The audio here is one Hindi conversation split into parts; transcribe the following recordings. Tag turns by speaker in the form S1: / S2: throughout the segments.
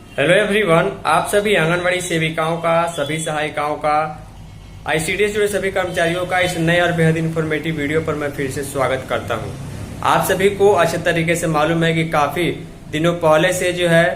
S1: हेलो एवरीवन, आप सभी आंगनबाड़ी सेविकाओं का, सभी सहायिकाओं का, आईसीडीएस जुड़े सभी कर्मचारियों का इस नए और बेहद इन्फॉर्मेटिव वीडियो पर मैं फिर से स्वागत करता हूं। आप सभी को अच्छे तरीके से मालूम है कि काफी दिनों पहले से जो है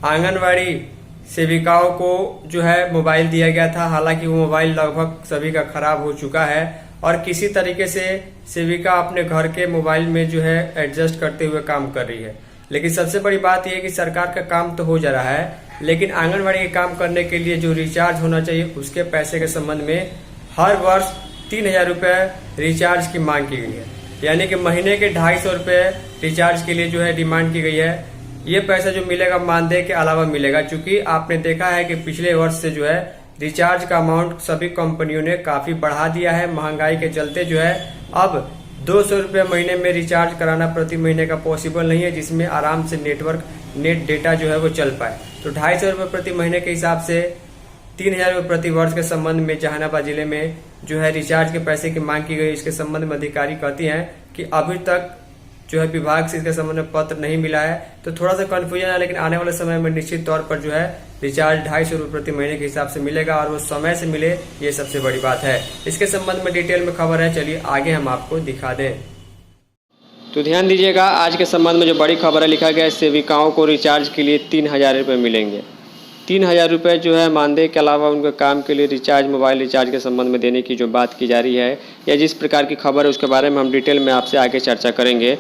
S1: आंगनबाड़ी सेविकाओं को जो है मोबाइल दिया गया था। हालांकि वो मोबाइल लगभग सभी का खराब हो चुका है और किसी तरीके से सेविका अपने घर के मोबाइल में जो है एडजस्ट करते हुए काम कर रही है। लेकिन सबसे बड़ी बात यह है कि सरकार का काम तो हो जा रहा है, लेकिन आंगनबाड़ी के काम करने के लिए जो रिचार्ज होना चाहिए उसके पैसे के संबंध में हर वर्ष 3,000 रुपये रिचार्ज की मांग की गई है। यानी कि महीने के 250 रुपये रिचार्ज के लिए जो है डिमांड की गई है। ये पैसा जो मिलेगा मानदेय के अलावा मिलेगा, क्योंकि आपने देखा है कि पिछले वर्ष से जो है रिचार्ज का अमाउंट सभी कंपनियों ने काफी बढ़ा दिया है। महंगाई के चलते जो है अब 200 रुपये महीने में रिचार्ज कराना प्रति महीने का पॉसिबल नहीं है, जिसमें आराम से नेट डेटा जो है वो चल पाए। तो 250 रुपये प्रति महीने के हिसाब से 3,000 रुपये प्रति वर्ष के संबंध में जहानाबाद जिले में जो है रिचार्ज के पैसे की मांग की गई। इसके संबंध में अधिकारी कहती हैं कि अभी तक जो है विभाग से इसके संबंध में पत्र नहीं मिला है, तो थोड़ा सा कंफ्यूजन है। लेकिन आने वाले समय में निश्चित तौर पर जो है रिचार्ज 250 रुपये प्रति महीने के हिसाब से मिलेगा और वो समय से मिले, ये सबसे बड़ी बात है। इसके संबंध में डिटेल में खबर है, चलिए आगे हम आपको दिखा दें। तो ध्यान दीजिएगा, आज के संबंध में जो बड़ी खबर है, लिखा गया है सेविकाओं को रिचार्ज के लिए 3,000 रुपये मिलेंगे। 3,000 रुपये जो है मानदेय के अलावा उनके काम के लिए रिचार्ज, मोबाइल रिचार्ज के संबंध में देने की जो बात की जा रही है या जिस प्रकार की खबर है उसके बारे में हम डिटेल में आपसे आगे चर्चा करेंगे।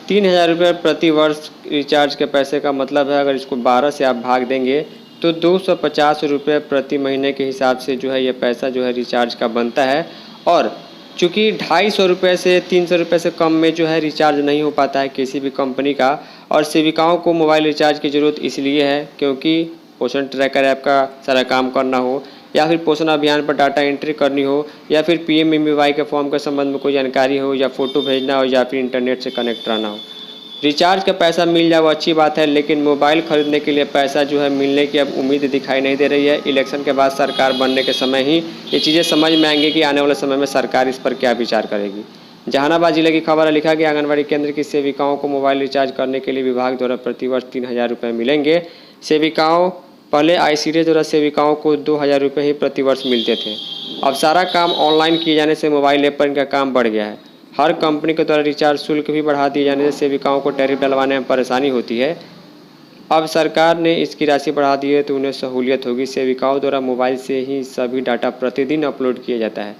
S1: 3,000 रुपये प्रति वर्ष रिचार्ज के पैसे का मतलब है, अगर इसको 12 से आप भाग देंगे तो 250 रुपये प्रति महीने के हिसाब से जो है ये पैसा जो है रिचार्ज का बनता है। और चूँकि 250 रुपये से 300 रुपये से कम में जो है रिचार्ज नहीं हो पाता है किसी भी कंपनी का, और सेविकाओं को मोबाइल रिचार्ज की ज़रूरत इसलिए है क्योंकि पोषण ट्रैकर ऐप का सारा काम करना हो, या फिर पोषण अभियान पर डाटा एंट्री करनी हो, या फिर PMMY के फॉर्म के संबंध में कोई जानकारी हो, या फ़ोटो भेजना हो, या फिर इंटरनेट से कनेक्ट रहना हो। रिचार्ज का पैसा मिल जाए वो अच्छी बात है, लेकिन मोबाइल खरीदने के लिए पैसा जो है मिलने की अब उम्मीद दिखाई नहीं दे रही है। इलेक्शन के बाद सरकार बनने के समय ही ये चीज़ें समझ में आएंगी कि आने वाले समय में सरकार इस पर क्या विचार करेगी। जहानाबाद जिले की खबर है, लिखा गया आंगनबाड़ी केंद्र की सेविकाओं को मोबाइल रिचार्ज करने के लिए विभाग द्वारा प्रतिवर्ष 3,000 रुपये मिलेंगे। सेविकाओं पहले आईसीडीएस द्वारा सेविकाओं को 2,000 रुपये ही प्रतिवर्ष मिलते थे। अब सारा काम ऑनलाइन किए जाने से मोबाइल ऐप पर इनका काम बढ़ गया है। हर कंपनी के द्वारा रिचार्ज शुल्क भी बढ़ा दिए जाने से सेविकाओं को टैरिफ डलवाने में परेशानी होती है। अब सरकार ने इसकी राशि बढ़ा दी है तो उन्हें सहूलियत होगी। सेविकाओं द्वारा मोबाइल से ही सभी डाटा प्रतिदिन अपलोड किया जाता है।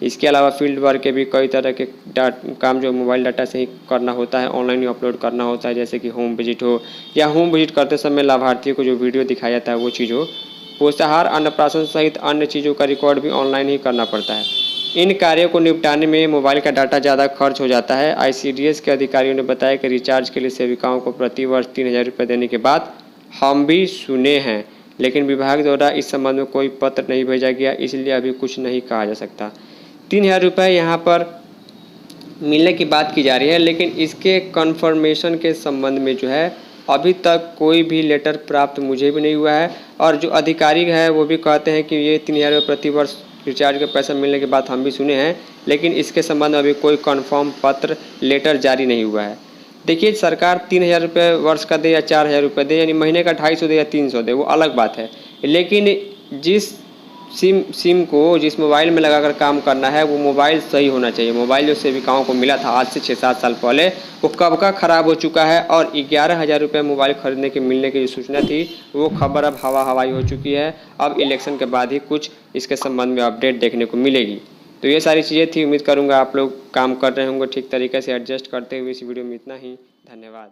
S1: इसके अलावा फील्ड वर्क के भी कई तरह के काम जो मोबाइल डाटा से ही करना होता है, ऑनलाइन ही अपलोड करना होता है, जैसे कि होम विजिट हो, या होम विजिट करते समय लाभार्थियों को जो वीडियो दिखाया जाता है वो चीज़ हो, पोषाहार, अन्नप्राशन सहित अन्य चीज़ों का रिकॉर्ड भी ऑनलाइन ही करना पड़ता है। इन कार्यों को निपटाने में मोबाइल का डाटा ज़्यादा खर्च हो जाता है। आईसीडीएस के अधिकारियों ने बताया कि रिचार्ज के लिए सेविकाओं को प्रति वर्ष 3,000 रुपये देने के बाद हम भी सुने हैं, लेकिन विभाग द्वारा इस संबंध में कोई पत्र नहीं भेजा गया, इसलिए अभी कुछ नहीं कहा जा सकता। 3,000 रुपये यहाँ पर मिलने की बात की जा रही है, लेकिन इसके कन्फर्मेशन के संबंध में जो है अभी तक कोई भी लेटर प्राप्त मुझे भी नहीं हुआ है। और जो अधिकारी है वो भी कहते हैं कि ये 3,000 रुपये प्रति वर्ष रिचार्ज का पैसा मिलने के बाद हम भी सुने हैं, लेकिन इसके संबंध में अभी कोई कन्फर्म पत्र लेटर जारी नहीं हुआ है। देखिए, सरकार 3,000 रुपये वर्ष का दे या 4,000 रुपये दे, यानी महीने का 250 दे या 300 दे, वो अलग बात है। लेकिन जिस सिम को जिस मोबाइल में लगाकर काम करना है वो मोबाइल सही होना चाहिए। मोबाइल जो सेविकाओं को मिला था आज से 6-7 साल पहले, वो कब का ख़राब हो चुका है, और 11,000 रुपये मोबाइल खरीदने के मिलने की जो सूचना थी वो खबर अब हवाई हो चुकी है। अब इलेक्शन के बाद ही कुछ इसके संबंध में अपडेट देखने को मिलेगी। तो ये सारी चीज़ें थी, उम्मीद करूँगा आप लोग काम कर रहे होंगे ठीक तरीके से एडजस्ट करते हुए। इस वीडियो में इतना ही, धन्यवाद।